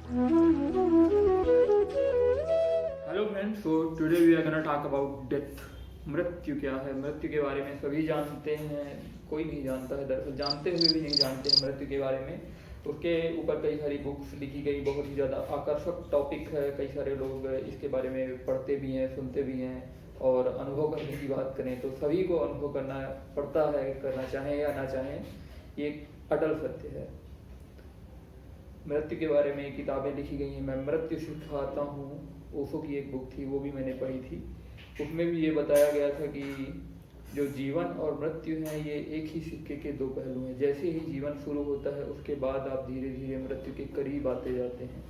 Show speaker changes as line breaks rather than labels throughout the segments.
Hello friends, so today we are gonna talk about death. मृत्यु क्या है? मृत्यु के बारे में सभी जानते हैं, कोई नहीं जानता है, दरअसल जानते हुए भी नहीं जानते हैं मृत्यु के बारे में। उसके ऊपर कई सारी बुक्स लिखी गई, बहुत ही ज़्यादा आकर्षक टॉपिक है। कई सारे लोग इसके बारे में पढ़ते भी हैं, सुनते भी हैं। और अनुभव करने की बात करें तो सभी को अनुभव करना पड़ता है, करना चाहें या ना चाहें, ये एक अटल सत्य है। मृत्यु के बारे में किताबें लिखी गई हैं। मैं मृत्यु सिखाता हूँ, ओशो की एक बुक थी, वो भी मैंने पढ़ी थी। उसमें भी ये बताया गया था कि जो जीवन और मृत्यु है ये एक ही सिक्के के दो पहलू हैं। जैसे ही जीवन शुरू होता है उसके बाद आप धीरे धीरे मृत्यु के करीब आते जाते हैं।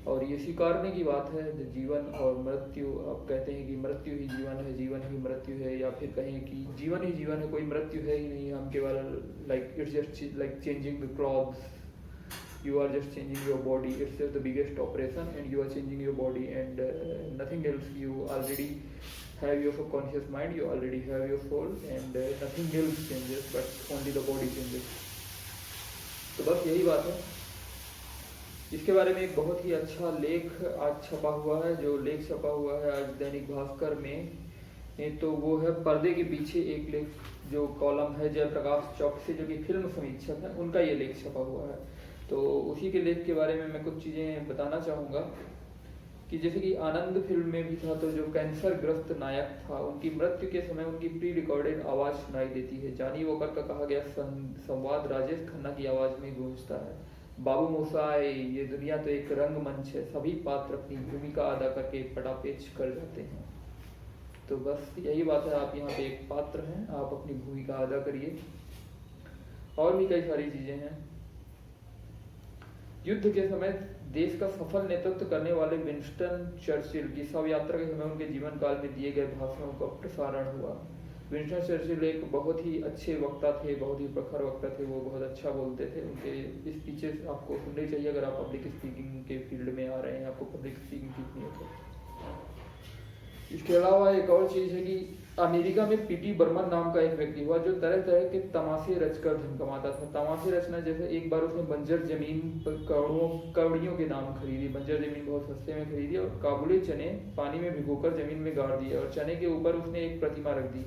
और ये स्वीकारने की बात है, जो जीवन और मृत्यु, आप कहते हैं कि मृत्यु ही जीवन है, जीवन ही मृत्यु है, या फिर कहें कि जीवन ही जीवन है, कोई मृत्यु है ही नहीं। हम केवल like it's just like changing the clothes, you are just changing your body. It's just the biggest operation and you are changing your body and nothing else. You already have your subconscious mind, you already have your soul, and nothing else changes but only the body changes. तो बस यही बात है। इसके बारे में एक बहुत ही अच्छा लेख आज छपा हुआ है। जो लेख छपा हुआ है आज दैनिक भास्कर में, तो वो है पर्दे के पीछे एक लेख, जो कॉलम है जयप्रकाश चौकसी, जो कि फिल्म समीक्षक है, उनका ये लेख छपा हुआ है। तो उसी के लेख के बारे में मैं कुछ चीज़ें बताना चाहूँगा कि जैसे कि आनंद फिल्म में भी था, तो जो कैंसर ग्रस्त नायक था, उनकी मृत्यु के समय उनकी प्री रिकॉर्डेड आवाज़ सुनाई देती है। जानी वोकर का कहा गया संवाद राजेश खन्ना की आवाज़ में गूंजता है। बाबू मोसाई, ये दुनिया तो एक रंगमंच है, सभी पात्र अपनी भूमिका अदा करके पटापेच कर जाते हैं। तो बस यही बात है, आप यहाँ पे एक पात्र हैं, आप अपनी भूमिका अदा करिए। और भी कई सारी चीज़ें हैं। युद्ध के समय देश का सफल नेतृत्व करने वाले विंस्टन चर्चिल की शव यात्रा के समय उनके जीवन काल में दिए गए भाषणों का प्रसारण हुआ। विंस्टन चर्चिल एक बहुत ही अच्छे वक्ता थे, बहुत ही प्रखर वक्ता थे, वो बहुत अच्छा बोलते थे। उनके स्पीचेस आपको सुनने चाहिए अगर आप पब्लिक स्पीकिंग के फील्ड में आ रहे हैं, आपको पब्लिक स्पीकिंग सीखनी है तो। इसके अलावा एक और चीज़ है कि अमेरिका में पीटी बर्मन नाम का एक व्यक्ति हुआ जो तरह तरह के तमाशे रचकर धन कमाता था। तमाशे रचना जैसे एक बार उसने बंजर जमीन पर कौड़ियों के नाम खरीदी, बंजर जमीन बहुत सस्ते में खरीदी, और काबुली चने पानी में भिगोकर जमीन में गाड़ दिए, और चने के ऊपर उसने एक प्रतिमा रख दी।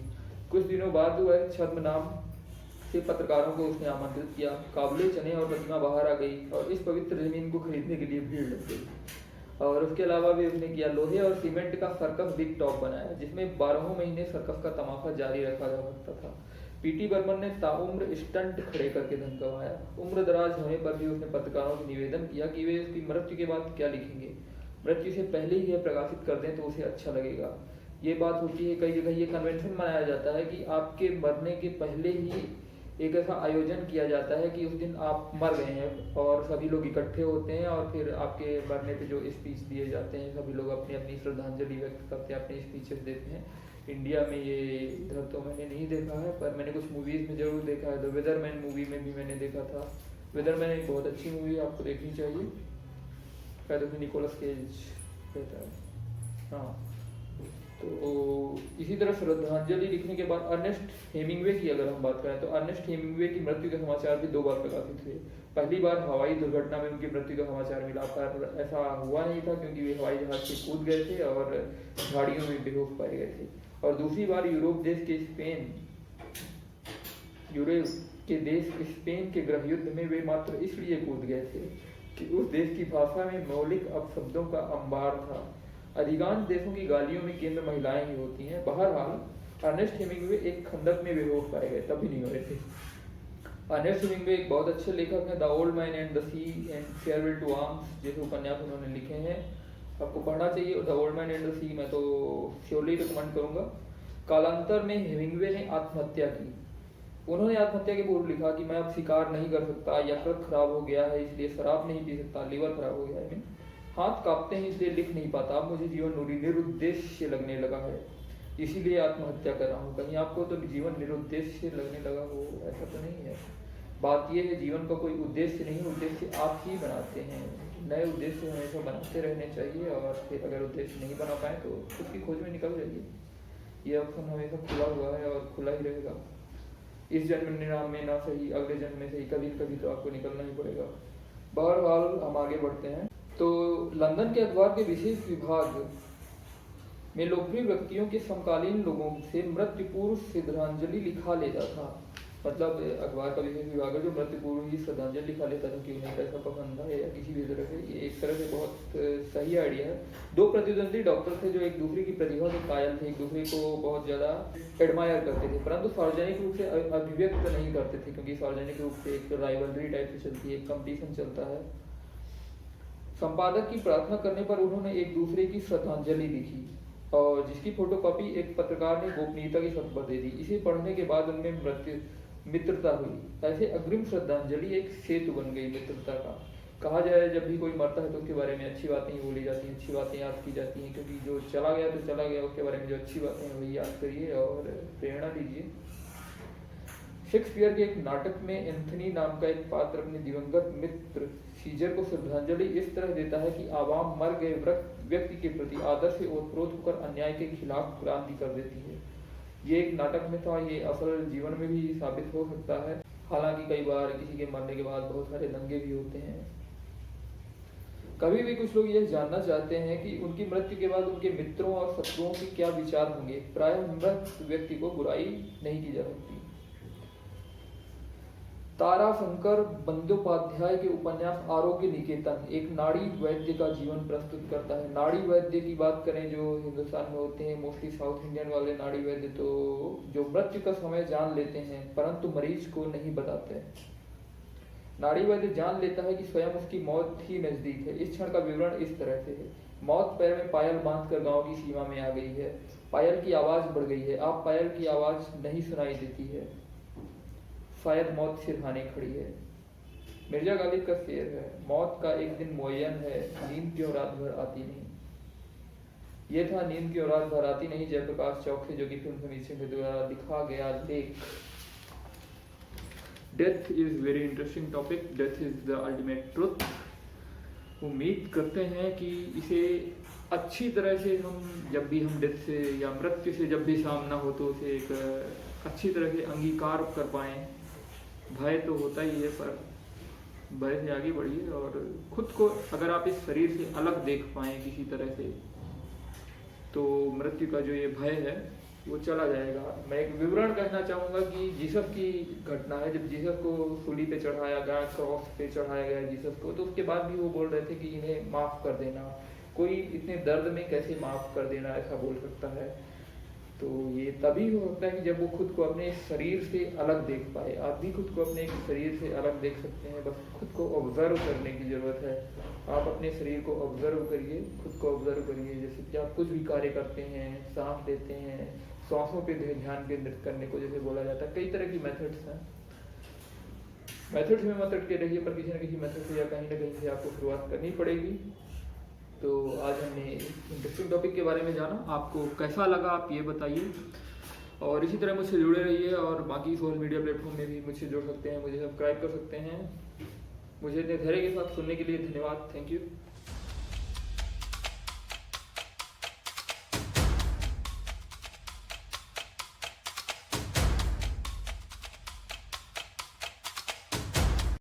कुछ दिनों बाद वह छद्म नाम से पत्रकारों को उसने आमंत्रित किया। काबुली चने और प्रतिमा बाहर आ गई और इस पवित्र जमीन को खरीदने के लिए भीड़ लग गई। और उसके अलावा भी उसने किया, लोहे और सीमेंट का सर्कस बिग टॉप बनाया, जिसमें 12 महीने सर्कस का तमाशा जारी रखा जा सकता था। पीटी बर्मन ने ताउम्र स्टंट खड़े करके धन कमाया। उम्र दराज होने पर भी उसने पत्रकारों से निवेदन किया कि वे उसकी मृत्यु के बाद क्या लिखेंगे, मृत्यु से पहले ही यह प्रकाशित कर दें तो उसे अच्छा लगेगा। ये बात होती है, कई जगह ये कन्वेंशन मनाया जाता है कि आपके मरने के पहले ही एक ऐसा आयोजन किया जाता है कि उस दिन आप मर गए हैं और सभी लोग इकट्ठे होते हैं और फिर आपके मरने पे जो स्पीच दिए जाते हैं, सभी लोग अपनी अपनी श्रद्धांजलि व्यक्त करते हैं, अपने स्पीचेस देते हैं। इंडिया में ये इधर तो मैंने नहीं देखा है, पर मैंने कुछ मूवीज़ में ज़रूर देखा है। द वेदरमैन मूवी में भी मैंने देखा था। वेदरमैन एक बहुत अच्छी मूवी है, आपको देखनी चाहिए। शायद उसमें निकोलस केज रहता है। हाँ, तो इसी तरह श्रद्धांजलि लिखने के बाद अर्नेस्ट हेमिंगवे की अगर हम बात करें तो अर्नेस्ट हेमिंगवे की मृत्यु के समाचार भी 2 बार प्रकाशित हुए। पहली बार हवाई दुर्घटना में उनकी मृत्यु का समाचार मिला, पर ऐसा हुआ नहीं था क्योंकि वे हवाई जहाज से कूद गए थे और झाड़ियों में बेहोश पाए गए थे। और दूसरी बार यूरोप के देश स्पेन के गृह युद्ध में वे मात्र इसलिए कूद गए थे कि उस देश की भाषा में मौलिक अपशब्दों का अंबार था। अधिकांश देशों की गालियों में केंद्र महिलाएं ही होती हैं। बहरहाल अर्नेस्ट हेमिंगवे एक खंदक में बेहोश पाए गए, तब भी नहीं मरे थे। अर्नेस्ट हेमिंगवे एक बहुत अच्छे लेखक हैं। The old man and the sea and farewell to arms जैसे उपन्यास उन्होंने लिखे हैं, आपको पढ़ना चाहिए। The old man and the sea मैं तो श्योरली रिकमेंड करूंगा। कालांतर में हेमिंगवे ने आत्महत्या की। उन्होंने आत्महत्या के पूर्व लिखा कि मैं अब शिकार नहीं कर सकता, यकृत खराब हो गया है इसलिए शराब नहीं पी सकता, लीवर खराब हो गया है, हाथ कांपते हैं इसलिए लिख नहीं पाता, मुझे जीवन निरुद्देश्य लगने लगा है, इसीलिए आत्महत्या कर रहा हूँ। कहीं आपको तो जीवन निरुद्देश्य लगने लगा हो, ऐसा तो नहीं है। बात यह है, जीवन का कोई उद्देश्य नहीं, उद्देश्य आप ही बनाते हैं। नए उद्देश्य हमेशा बनाते रहने चाहिए, और फिर अगर उद्देश्य नहीं बना पाए तो उसकी खोज में निकल जाइए। ये ऑप्शन हमेशा खुला हुआ है और खुला ही रहेगा। इस जन्म में ना सही, अगले जन्म में सही, कभी न कभी तो आपको निकलना ही पड़ेगा। बहरहाल हम आगे बढ़ते हैं। तो लंदन के अखबार के विशेष विभाग में लोकप्रिय व्यक्तियों के समकालीन लोगों से मृत्यु पूर्व श्रद्धांजलि लिखा लेता था। मतलब अखबार का विशेष विभाग है जो मृत्यु पूर्व ही श्रद्धांजलि लिखा लेता था कि उन्हें कैसा पसंद है या किसी भी तरह से। ये एक तरह से बहुत सही आइडिया है। दो प्रतिद्वंदी डॉक्टर थे जो एक दूसरे की प्रतिभा के कायल थे, एक दूसरे को बहुत ज़्यादा एडमायर करते थे, परंतु सार्वजनिक रूप से अभिव्यक्त नहीं करते थे, क्योंकि सार्वजनिक रूप से एक राइवलरी टाइप से चलती है, एक कंपटीशन चलता है। संपादक की प्रार्थना करने पर उन्होंने एक दूसरे की श्रद्धांजलि लिखी और जिसकी फोटोकॉपी एक पत्रकार ने गोपनीयता की शर्त पर दे दी। इसे पढ़ने के बाद उनमें मित्रता हुई। ऐसे अग्रिम श्रद्धांजलि एक सेतु बन गई मित्रता का। कहा जाए जब भी कोई मरता है तो उसके बारे में अच्छी बातें ही बोली जाती हैं, अच्छी बातें याद की जाती हैं, क्योंकि जो चला गया तो चला गया, उसके बारे में जो अच्छी बातें हैं वही याद करिए और प्रेरणा लीजिए। शेक्सपियर के एक नाटक में एंथनी नाम का एक पात्र अपने दिवंगत मित्र सीजर को श्रद्धांजलि इस तरह देता है कि आवाम मर गए व्यक्ति के प्रति आदर से ओतप्रोत होकर अन्याय के खिलाफ क्रांति कर देती है। ये एक नाटक में था, ये असल जीवन में भी साबित हो सकता है। हालांकि कई बार किसी के मरने के बाद बहुत सारे दंगे भी होते हैं। कभी भी कुछ लोग यह जानना चाहते हैं कि उनकी मृत्यु के बाद उनके मित्रों और शत्रुओं के क्या विचार होंगे। प्रायः मृत व्यक्ति को बुराई नहीं की जा सकती। ताराशंकर बंदोपाध्याय के उपन्यास आरोग्य निकेतन एक नाड़ी वैद्य का जीवन प्रस्तुत करता है। नाड़ी वैद्य की बात करें जो हिंदुस्तान में होते हैं, मोस्टली साउथ इंडियन वाले नाड़ी वैद्य, तो जो मृत्यु का समय जान लेते हैं परंतु मरीज को नहीं बताते। नाड़ी वैद्य जान लेता है कि स्वयं उसकी मौत ही नजदीक है। इस क्षण का विवरण इस तरह से है। मौत पैर में पायल बांधकर गांव की सीमा में आ गई है। पायल की आवाज बढ़ गई है। आप पायल की आवाज नहीं सुनाई देती है। शायद मौत सिरहाने खड़ी है। मिर्जा गालिब का शेर है, मौत का एक दिन मुअय्यन है, नींद क्यों रात भर आती नहीं। ये था नींद क्यों रात भर आती नहीं, जयप्रकाश चौक से, जो कि फिल्म समीक्षा के द्वारा लिखा गया लेख। Death is very interesting topic, death is the ultimate truth. उम्मीद करते हैं कि इसे अच्छी तरह से हम जब भी हम डेथ से या मृत्यु से जब भी सामना हो तो उसे एक अच्छी तरह से अंगीकार कर पाएं। भय तो होता ही है, पर भय से आगे बढ़िए और खुद को अगर आप इस शरीर से अलग देख पाएं किसी तरह से, तो मृत्यु का जो ये भय है वो चला जाएगा। मैं एक विवरण कहना चाहूँगा कि जीसस की घटना है। जब जीसस को सूली पे चढ़ाया गया, क्रॉस पे चढ़ाया गया जीसस को, तो उसके बाद भी वो बोल रहे थे कि इन्हें माफ़ कर देना। कोई इतने दर्द में कैसे माफ़ कर देना ऐसा बोल सकता है। तो ये तभी हो सकता है कि जब वो खुद को अपने शरीर से अलग देख पाए। आप भी खुद को अपने शरीर से अलग देख सकते हैं, बस खुद को ऑब्जर्व करने की ज़रूरत है। आप अपने शरीर को ऑब्जर्व करिए, खुद को ऑब्जर्व करिए। जैसे कि आप कुछ भी कार्य करते हैं, सांस लेते हैं, सांसों पे ध्यान केंद्रित करने को जैसे बोला जाता है। कई तरह की मेथड्स हैं। मेथड्स में मत अटके रहिए, पर किसी न किसी मेथड से या कहीं ना कहीं से आपको शुरुआत करनी पड़ेगी। तो आज हमने इंटरेस्टिंग टॉपिक के बारे में जाना। आपको कैसा लगा आप ये बताइए और इसी तरह मुझसे जुड़े रहिए और बाकी सोशल मीडिया प्लेटफॉर्म में भी मुझसे जुड़ सकते हैं, मुझे सब्सक्राइब कर सकते हैं। मुझे इतने धैर्य के साथ सुनने के लिए धन्यवाद। Thank you.